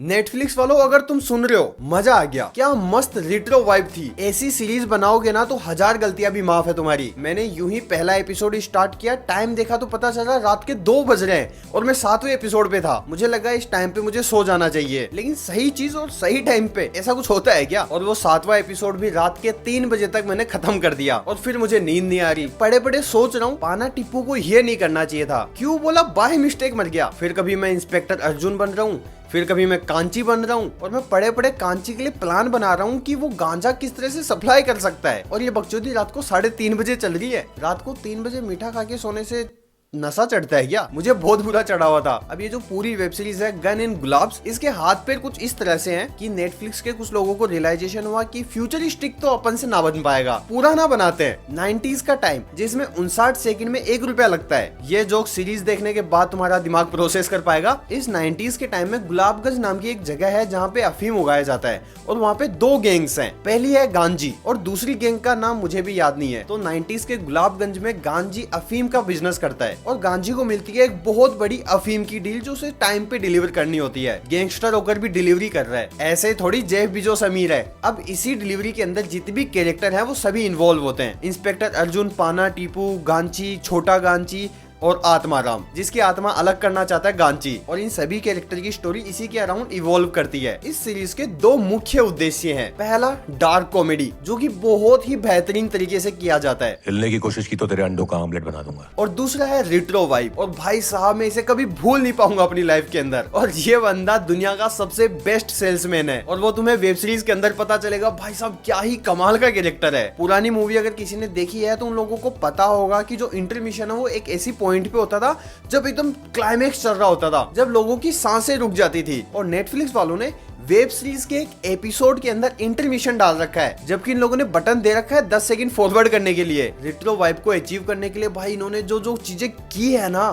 Netflix वालों, अगर तुम सुन रहे हो, मजा आ गया। क्या मस्त रिट्रो वाइब थी। ऐसी सीरीज बनाओगे ना तो 1000 गलतियां भी माफ है तुम्हारी। मैंने यूं ही पहला एपिसोड स्टार्ट किया, टाइम देखा तो पता चला रात के 2 बज रहे हैं और मैं 7वें एपिसोड पे था। मुझे लगा इस टाइम पे मुझे सो जाना चाहिए, लेकिन सही चीज और सही टाइम पे ऐसा कुछ होता है क्या? और वो 7वां एपिसोड भी रात के 3 बजे तक मैंने खत्म कर दिया और फिर मुझे नींद नहीं आ रही। पड़े पड़े सोच रहा हूँ पाना टिप्पू को ये नहीं करना चाहिए था, क्यों बोला बाय मिस्टेक मर गया। फिर कभी मैं इंस्पेक्टर अर्जुन बन रहा हूँ, फिर कभी मैं कांची बन रहा हूँ और मैं पड़े पड़े कांची के लिए प्लान बना रहा हूँ कि वो गांजा किस तरह से सप्लाई कर सकता है। और ये बकचोदी रात को 3:30 बजे चल रही है। रात को 3 बजे मीठा खा के सोने से नशा चढ़ता है क्या? मुझे बहुत बुरा चढ़ा हुआ था। अब ये जो पूरी वेब सीरीज है गन इन गुलाब्स, इसके हाथ पैर कुछ इस तरह से हैं कि नेटफ्लिक्स के कुछ लोगों को रियलाइजेशन हुआ कि फ्यूचरिस्टिक तो अपन से ना बन पाएगा, पुराना बनाते हैं 90s का टाइम जिसमें 59 सेकंड में 1 रुपया लगता है। ये जोक सीरीज देखने के बाद तुम्हारा दिमाग प्रोसेस कर पाएगा। इस 90s के टाइम में गुलाबगंज नाम की एक जगह है जहाँ पे अफीम उगाया जाता है और वहाँ पे 2 गैंग्स हैं। पहली है गांजी और दूसरी गैंग का नाम मुझे भी याद नहीं है। तो 90s के गुलाबगंज में गांजी अफीम का बिजनेस करता है और गांजी को मिलती है एक बहुत बड़ी अफीम की डील जो उसे टाइम पे डिलीवर करनी होती है। गैंगस्टर होकर भी डिलीवरी कर रहा है, ऐसे थोड़ी जेफ बेजोस अमीर है। अब इसी डिलीवरी के अंदर जितने भी कैरेक्टर हैं वो सभी इन्वॉल्व होते हैं। इंस्पेक्टर अर्जुन, पाना टीपू, गांची, छोटा गांची और आत्माराम, जिसकी आत्मा अलग करना चाहता है गांची। और इन सभी कैरेक्टर की स्टोरी इसी के अराउंड इवॉल्व करती है। इस सीरीज के 2 मुख्य उद्देश्य हैं। पहला डार्क कॉमेडी, जो कि बहुत ही बेहतरीन तरीके से किया जाता है। हिलने की कोशिश की तो तेरे अंडों का ऑमलेट बना दूंगा। और दूसरा है रिट्रो वाइब। और भाई साहब मैं इसे कभी भूल नहीं पाऊंगा अपनी लाइफ के अंदर। और ये बंदा दुनिया का सबसे बेस्ट सेल्समैन है और वो तुम्हें वेब सीरीज के अंदर पता चलेगा। भाई साहब क्या ही कमाल का कैरेक्टर है। पुरानी मूवी अगर किसी ने देखी है तो उन लोगों को पता होगा कि जो इंटरमिशन है वो एक ऐसी पॉइंट पे होता था जब एकदम क्लाइमेक्स चल रहा होता था, जब लोगों की सांसें रुक जाती थी। और नेटफ्लिक्स वालों ने वेब सीरीज के एक एपिसोड के अंदर इंटरमिशन डाल रखा है, जबकि इन लोगों ने बटन दे रखा है 10 सेकंड फॉरवर्ड करने के लिए। रिट्रो वाइब को अचीव करने के लिए भाई इन्होंने जो जो चीजें की है ना,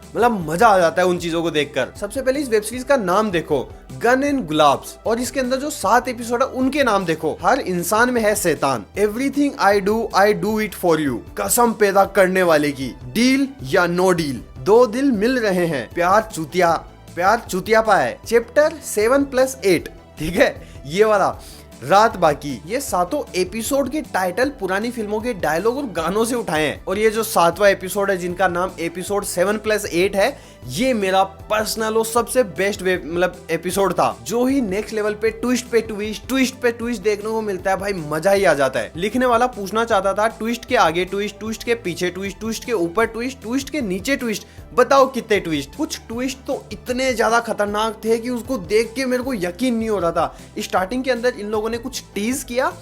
मतलब मजा आ जाता है उन चीजों को देखकर। सबसे पहले इस वेब सीरीज का नाम देखो, गन इन गुलाब्स, और इसके अंदर जो 7 एपिसोड है उनके नाम देखो। हर इंसान में है शैतान। Everything I do it for you, कसम पैदा करने वाले की, डील या नो डील, 2 दिल मिल रहे हैं, प्यार चुतिया पाए, चैप्टर 7+8, ठीक है ये वाला, रात बाकी। ये 7 एपिसोड के टाइटल पुरानी फिल्मों के डायलॉग और गानों से उठाए हैं। और ये जो 7वां एपिसोड है जिनका नाम एपिसोड 7+8 है, ये मेरा पर्सनल और सबसे बेस्ट मतलब एपिसोड था। जो ही नेक्स्ट लेवल पे ट्विस्ट पे ट्विस्ट देखने को मिलता है, भाई मजा ही आ जाता है। लिखने वाला पूछना चाहता था ट्विस्ट के आगे ट्विस्ट, ट्विस्ट के पीछे ट्विस्ट, ट्विस्ट के ऊपर ट्विस्ट, ट्विस्ट के नीचे ट्विस्ट, बताओ कितने ट्विस्ट। कुछ ट्विस्ट तो इतने ज्यादा खतरनाक थे कि उसको देख के मेरे को यकीन नहीं हो रहा था। स्टार्टिंग के अंदर इन लोगों ने कुछ टीज किया,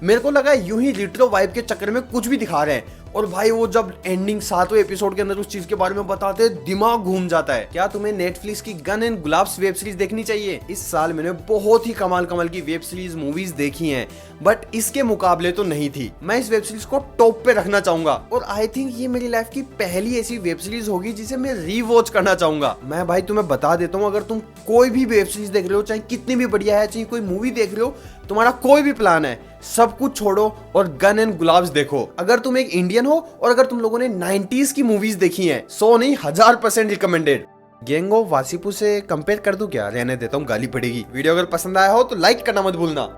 मेरे को लगा यूं ही रिट्रो वाइब के चक्कर में कुछ भी दिखा रहे हैं। और भाई वो जब एंडिंग 7वें एपिसोड के अंदर उस चीज के बारे में बताते दिमाग घूम जाता है। क्या तुम्हें नेटफ्लिक्स की gun and Gulaabs web series देखनी चाहिए? इस साल मैंने बहुत ही कमाल की वेब सीरीज मूवीज देखी हैं, बट इसके मुकाबले तो नहीं थी। मैं इस वेब सीरीज को टॉप पे रखना चाहूंगा और आई थिंक ये मेरी लाइफ की पहली ऐसी वेब सीरीज होगी जिसे मैं रीवॉच करना चाहूंगा। मैं भाई तुम्हें बता देता हूँ, अगर तुम कोई भी वेब सीरीज देख रहे हो, चाहे कितनी भी बढ़िया है, चाहे कोई मूवी देख रहे हो, तुम्हारा कोई भी प्लान है, सब कुछ छोड़ो और गन एंड गुलाब्स देखो। अगर तुम एक इंडियन हो और अगर तुम लोगों ने 90s की मूवीज देखी हैं, 100 नहीं 1000% रिकमेंडेड। गैंग ऑफ वासेपुर से कंपेयर कर दूं क्या? रहने देता हूँ, गाली पड़ेगी। वीडियो अगर पसंद आया हो तो लाइक करना मत भूलना।